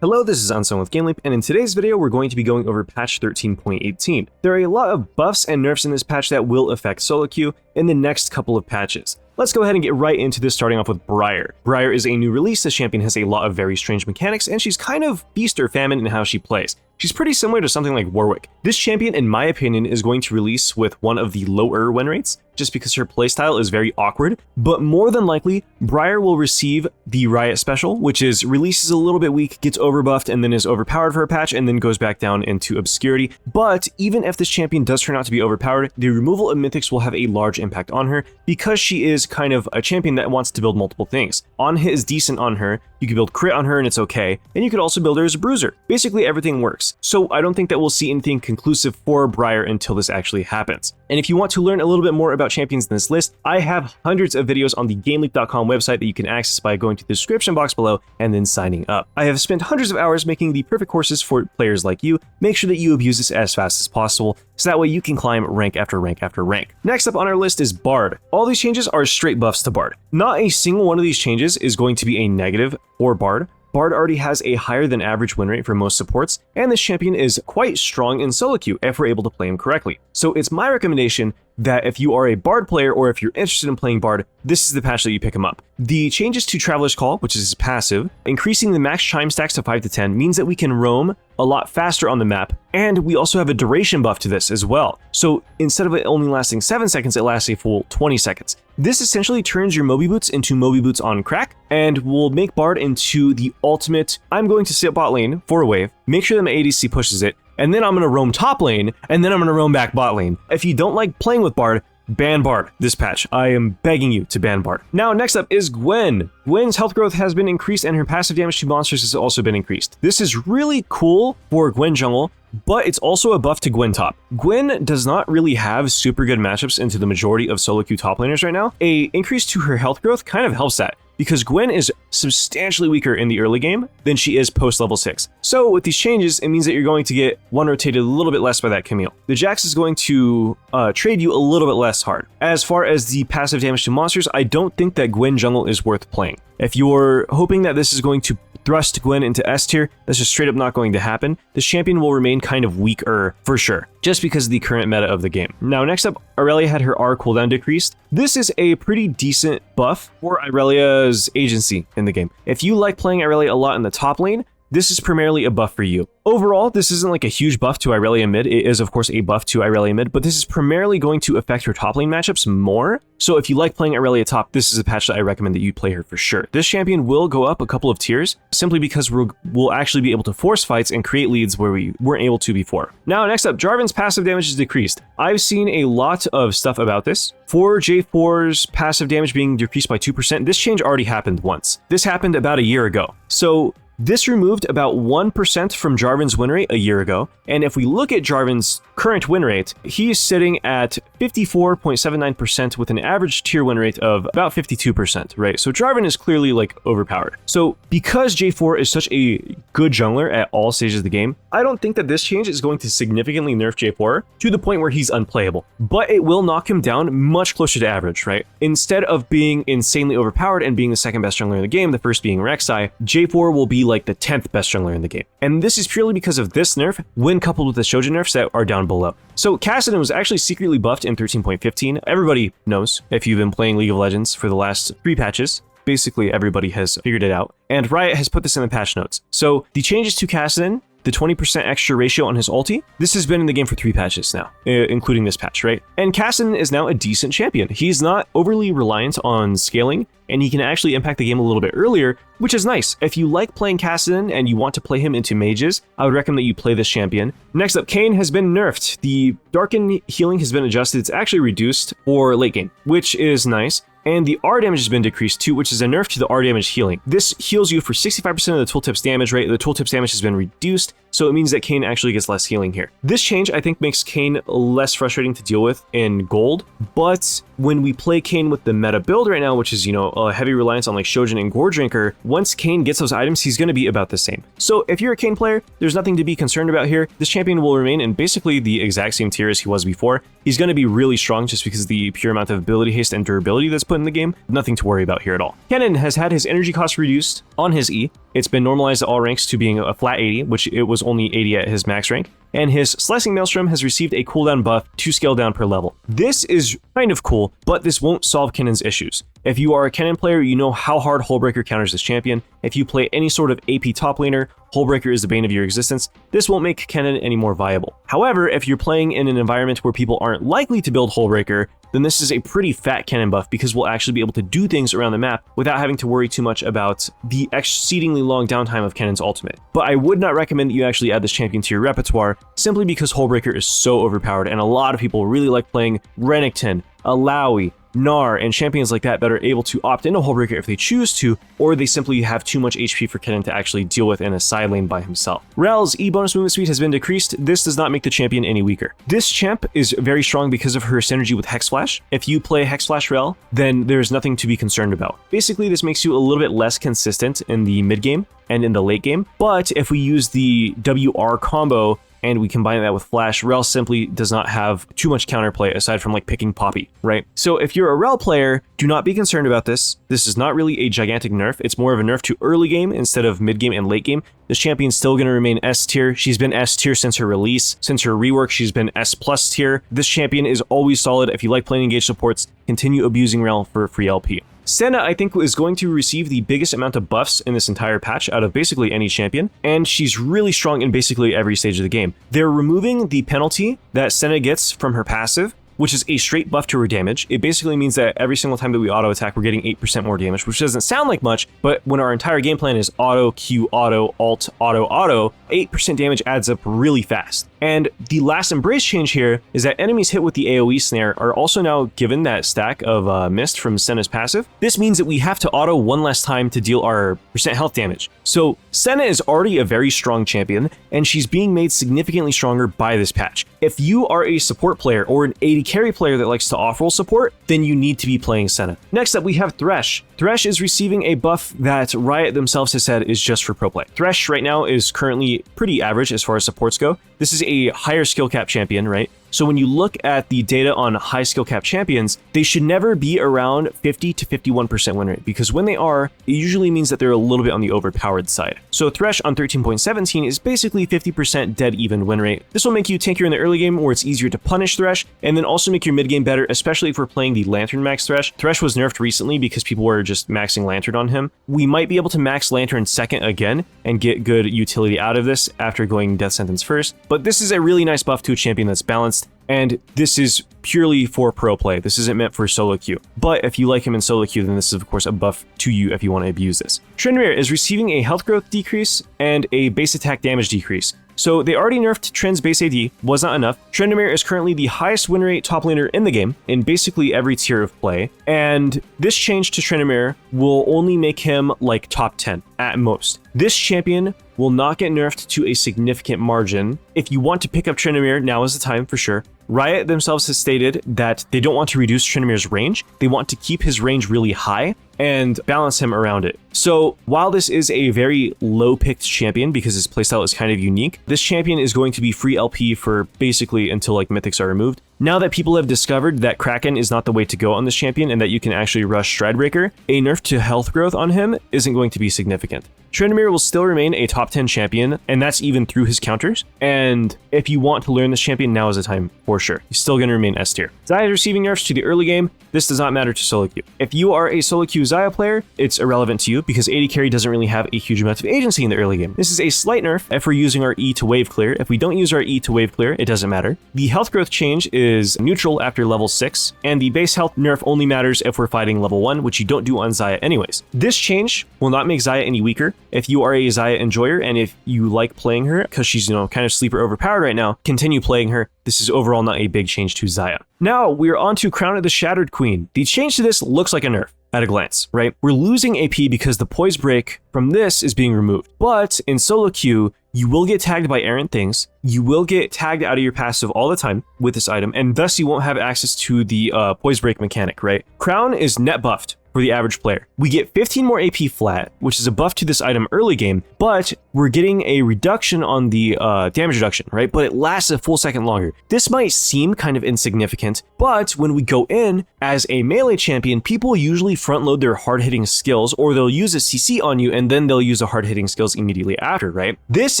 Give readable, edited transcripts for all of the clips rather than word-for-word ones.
Hello, this is Anson with GameLeap, and in today's video we're going to be going over patch 13.18. There are a lot of buffs and nerfs in this patch that will affect solo queue in the next couple of patches. Let's go ahead and get right into this, starting off with Briar. Briar is a new release. This champion has a lot of very strange mechanics, and she's kind of feast or famine in how she plays. She's pretty similar to something like Warwick. This champion, in my opinion, is going to release with one of the lower win rates, just because her playstyle is very awkward, but more than likely, Briar will receive the Riot special, which is releases a little bit weak, gets overbuffed, and then is overpowered for a patch, and then goes back down into obscurity. But even if this champion does turn out to be overpowered, the removal of mythics will have a large impact on her, because she is kind of a champion that wants to build multiple things. On hit is decent on her, you can build crit on her and it's okay, and you could also build her as a bruiser. Basically everything works. So I don't think that we'll see anything conclusive for Briar until this actually happens. And if you want to learn a little bit more about champions in this list, I have hundreds of videos on the GameLeap.com website that you can access by going to the description box below and then signing up. I have spent hundreds of hours making the perfect courses for players like you. Make sure that you abuse this as fast as possible, so that way you can climb rank after rank after rank. Next up on our list is Bard. All these changes are straight buffs to Bard. Not a single one of these changes is going to be a negative for Bard. Bard already has a higher than average win rate for most supports, and this champion is quite strong in solo queue if we're able to play him correctly. So it's my recommendation that if you are a Bard player or if you're interested in playing Bard, this is the patch that you pick him up. The changes to Traveler's Call, which is his passive, increasing the max chime stacks to 5 to 10 means that we can roam a lot faster on the map, and we also have a duration buff to this as well. So instead of it only lasting 7 seconds, it lasts a full 20 seconds. This essentially turns your Moby Boots into Moby Boots on crack, and will make Bard into the ultimate, I'm going to sit bot lane for a wave, make sure that my ADC pushes it, and then I'm going to roam top lane, and then I'm going to roam back bot lane. If you don't like playing with Bard, ban Bard this patch. I am begging you to ban Bard. Now, next up is Gwen. Gwen's health growth has been increased and her passive damage to monsters has also been increased. This is really cool for Gwen jungle, but it's also a buff to Gwen top. Gwen does not really have super good matchups into the majority of solo queue top laners right now. A increase to her health growth kind of helps that, because Gwen is substantially weaker in the early game than she is post level 6. So with these changes, it means that you're going to get one rotated a little bit less by that Camille. The Jax is going to trade you a little bit less hard. As far as the passive damage to monsters, I don't think that Gwen jungle is worth playing. If you're hoping that this is going to thrust Gwen into S tier, that's just straight up not going to happen. This champion will remain kind of weaker for sure, just because of the current meta of the game. Now, next up, Aurelia had her R cooldown decreased. This is a pretty decent buff for Aurelia's agency in the game. If you like playing Aurelia a lot in the top lane, this is primarily a buff for you. Overall, this isn't like a huge buff to Aurelia mid. It is, of course, a buff to Aurelia mid, but this is primarily going to affect her top lane matchups more. So if you like playing Aurelia top, this is a patch that I recommend that you play her for sure. This champion will go up a couple of tiers, simply because we'll actually be able to force fights and create leads where we weren't able to before. Now, next up, Jarvan's passive damage is decreased. I've seen a lot of stuff about this. For J4's passive damage being decreased by 2%, this change already happened once. This happened about a year ago. So this removed about 1% from Jarvan's win rate a year ago, and if we look at Jarvan's current win rate, he is sitting at 54.79% with an average tier win rate of about 52%, right? So Jarvan is clearly like overpowered. So because J4 is such a good jungler at all stages of the game, I don't think that this change is going to significantly nerf J4 to the point where he's unplayable, but it will knock him down much closer to average, right? Instead of being insanely overpowered and being the second best jungler in the game, the first being Xayah, J4 will be like the 10th best jungler in the game. And this is purely because of this nerf when coupled with the Shojin nerfs that are down below. So Kassadin was actually secretly buffed in 13.15. Everybody knows if you've been playing League of Legends for the last 3 patches. Basically everybody has figured it out. And Riot has put this in the patch notes. So the changes to Kassadin, the 20% extra ratio on his ulti, this has been in the game for 3 patches now, including this patch, right? And Kassadin is now a decent champion. He's not overly reliant on scaling, and he can actually impact the game a little bit earlier, which is nice. If you like playing Kassadin and you want to play him into mages, I would recommend that you play this champion. Next up, Kayn has been nerfed. The Darken healing has been adjusted. It's actually reduced for late game, which is nice. And the R damage has been decreased too, which is a nerf to the R damage healing. This heals you for 65% of the tooltip's damage rate. The tooltip's damage has been reduced, so it means that Kayn actually gets less healing here. This change, I think, makes Kayn less frustrating to deal with in gold, but when we play Kayn with the meta build right now, which is, a heavy reliance on like Shojin and Gore Drinker, once Kayn gets those items, he's going to be about the same. So if you're a Kayn player, there's nothing to be concerned about here. This champion will remain in basically the exact same tier as he was before. He's going to be really strong just because of the pure amount of ability haste and durability that's put in the game. Nothing to worry about here at all. Kennen has had his energy cost reduced on his E. It's been normalized at all ranks to being a flat 80, which it was only 80 at his max rank. And his Slicing Maelstrom has received a cooldown buff 2 scale down per level. This is kind of cool, but this won't solve Kennen's issues. If you are a Kennen player, you know how hard Hullbreaker counters this champion. If you play any sort of AP top laner, Hullbreaker is the bane of your existence. This won't make Kennen any more viable. However, if you're playing in an environment where people aren't likely to build Hullbreaker, then this is a pretty fat Kennen buff because we'll actually be able to do things around the map without having to worry too much about the exceedingly long downtime of Kennen's ultimate. But I would not recommend that you actually add this champion to your repertoire simply because Hullbreaker is so overpowered and a lot of people really like playing Renekton, Alawi, Gnar, and champions like that are able to opt into Hullbreaker if they choose to, or they simply have too much HP for Kennen to actually deal with in a side lane by himself. Rel's E bonus movement speed has been decreased. This does not make the champion any weaker. This champ is very strong because of her synergy with Hex Flash. If you play Hex Flash Rel, then there's nothing to be concerned about. Basically, this makes you a little bit less consistent in the mid game and in the late game, but if we use the WR combo and we combine that with Flash, Rel simply does not have too much counterplay aside from like picking Poppy, right? So if you're a Rel player, do not be concerned about this. This is not really a gigantic nerf. It's more of a nerf to early game instead of mid game and late game. This champion's still going to remain S tier. She's been S tier since her release. Since her rework, she's been S plus tier. This champion is always solid. If you like playing engaged supports, continue abusing Rel for free LP. Senna, I think, is going to receive the biggest amount of buffs in this entire patch out of basically any champion, and she's really strong in basically every stage of the game. They're removing the penalty that Senna gets from her passive, which is a straight buff to her damage. It basically means that every single time that we auto attack, we're getting 8% more damage, which doesn't sound like much, but when our entire game plan is auto, Q, auto, alt, auto, auto, 8% damage adds up really fast. And the last embrace change here is that enemies hit with the AoE snare are also now given that stack of mist from Senna's passive. This means that we have to auto one less time to deal our percent health damage. So Senna is already a very strong champion, and she's being made significantly stronger by this patch. If you are a support player or an AD carry player that likes to off-roll support, then you need to be playing Senna. Next up, we have Thresh. Thresh is receiving a buff that Riot themselves has said is just for pro play. Thresh right now is currently pretty average as far as supports go. This is a higher skill cap champion, right? So when you look at the data on high skill cap champions, they should never be around 50 to 51% win rate, because when they are, it usually means that they're a little bit on the overpowered side. So Thresh on 13.17 is basically 50% dead even win rate. This will make you tankier in the early game where it's easier to punish Thresh, and then also make your mid game better, especially if we're playing the Lantern max Thresh. Thresh was nerfed recently because people were just maxing Lantern on him. We might be able to max Lantern second again and get good utility out of this after going Death Sentence first, but this is a really nice buff to a champion that's balanced. And this is purely for pro play. This isn't meant for solo queue. But if you like him in solo queue, then this is of course a buff to you if you want to abuse this. Tryndamere is receiving a health growth decrease and a base attack damage decrease. So they already nerfed Trend's base AD, was not enough. Tryndamere is currently the highest win rate top laner in the game in basically every tier of play. And this change to Tryndamere will only make him like top 10 at most. This champion will not get nerfed to a significant margin. If you want to pick up Tryndamere, now is the time for sure. Riot themselves has stated that they don't want to reduce Tryndamere's range. They want to keep his range really high and balance him around it. So while this is a very low picked champion because his playstyle is kind of unique, this champion is going to be free LP for basically until like mythics are removed. Now that people have discovered that Kraken is not the way to go on this champion and that you can actually rush Stridebreaker, a nerf to health growth on him isn't going to be significant. Tryndamere will still remain a top 10 champion, and that's even through his counters. And if you want to learn this champion, now is the time for sure. He's still going to remain S tier. Xayah is receiving nerfs to the early game. This does not matter to solo queue. If you are a solo queue Xayah player, it's irrelevant to you because AD carry doesn't really have a huge amount of agency in the early game. This is a slight nerf if we're using our E to wave clear. If we don't use our E to wave clear, it doesn't matter. The health growth change is neutral after level 6, and the base health nerf only matters if we're fighting level 1, which you don't do on Xayah anyways. This change will not make Xayah any weaker. If you are a Xayah enjoyer and if you like playing her because she's, kind of sleeper overpowered right now, continue playing her. This is overall not a big change to Xayah. Now we're on to Crown of the Shattered Queen. The change to this looks like a nerf at a glance, right? We're losing AP because the poise break from this is being removed. But in solo queue, you will get tagged by errant things, you will get tagged out of your passive all the time with this item, and thus you won't have access to the poise break mechanic, right? Crown is net buffed for the average player. We get 15 more AP flat, which is a buff to this item early game, but we're getting a reduction on the damage reduction, right? But it lasts a full second longer. This might seem kind of insignificant, but when we go in as a melee champion, people usually front load their hard-hitting skills, or they'll use a CC on you and then they'll use the hard-hitting skills immediately after, right? This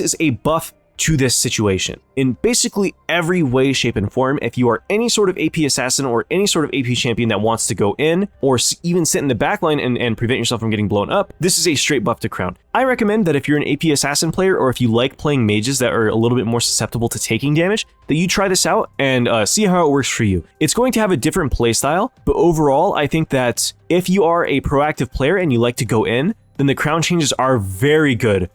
is a buff to this situation in basically every way, shape, and form. If you are any sort of AP assassin or any sort of AP champion that wants to go in or even sit in the backline and prevent yourself from getting blown up, this is a straight buff to Crown. I recommend that if you're an AP assassin player, or if you like playing mages that are a little bit more susceptible to taking damage, that you try this out and see how it works for you. It's going to have a different playstyle, but overall, I think that if you are a proactive player and you like to go in, then the crown changes are very good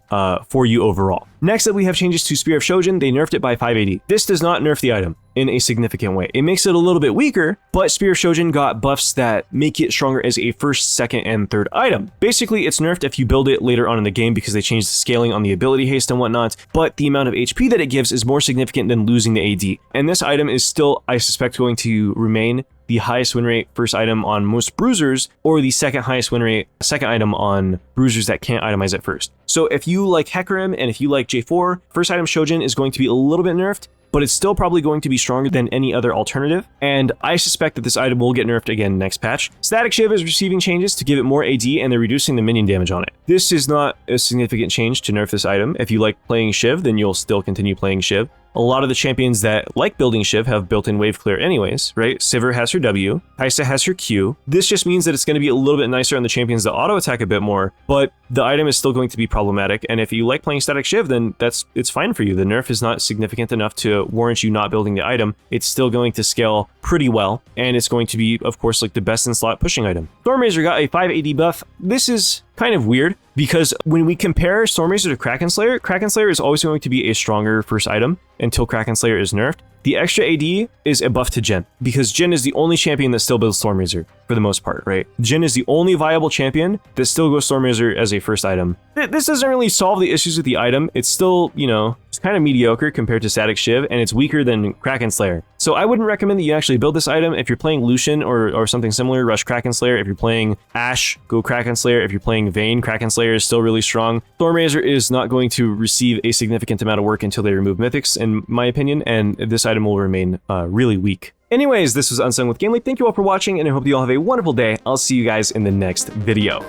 for you overall. Next up, we have changes to Spear of Shojin. They nerfed it by 580. This does not nerf the item in a significant way. It makes it a little bit weaker, but Spear of Shojin got buffs that make it stronger as a first, second, and third item. Basically, it's nerfed if you build it later on in the game because they changed the scaling on the ability haste and whatnot, but the amount of HP that it gives is more significant than losing the AD. And this item is still, I suspect, going to remain the highest win rate first item on most bruisers, or the second highest win rate second item on bruisers that can't itemize at first. So if you like Hecarim and if you like J4, first item Shojin is going to be a little bit nerfed, but it's still probably going to be stronger than any other alternative, and I suspect that this item will get nerfed again next patch. Static Shiv is receiving changes to give it more AD, and they're reducing the minion damage on it. This is not a significant change to nerf this item. If you like playing Shiv, then you'll still continue playing Shiv. A lot of the champions that like building Shiv have built-in wave clear anyways, right? Sivir has her W, Xayah has her Q. This just means that it's going to be a little bit nicer on the champions that auto-attack a bit more, but the item is still going to be problematic, and if you like playing Static Shiv, then it's fine for you. The nerf is not significant enough to warrant you not building the item. It's still going to scale pretty well, and it's going to be, of course, like the best in slot pushing item. Stormrazor got a 580 buff. This is kind of weird, because when we compare Stormrazor to Kraken Slayer is always going to be a stronger first item until Kraken Slayer is nerfed. The extra AD is a buff to Jhin, because Jhin is the only champion that still builds Stormrazor for the most part, right? Jhin is the only viable champion that still goes Stormrazor as a first item. This doesn't really solve the issues with the item. It's still, you know, it's kind of mediocre compared to Static Shiv, and it's weaker than Kraken Slayer. So I wouldn't recommend that you actually build this item. If you're playing Lucian or something similar, rush Kraken Slayer. If you're playing Ashe, go Kraken Slayer. If you're playing Vayne, Kraken Slayer is still really strong. Stormrazor is not going to receive a significant amount of work until they remove mythics, in my opinion, and this item will remain really weak. Anyways, this was Unsung with GameLeap. Thank you all for watching, and I hope you all have a wonderful day. I'll see you guys in the next video.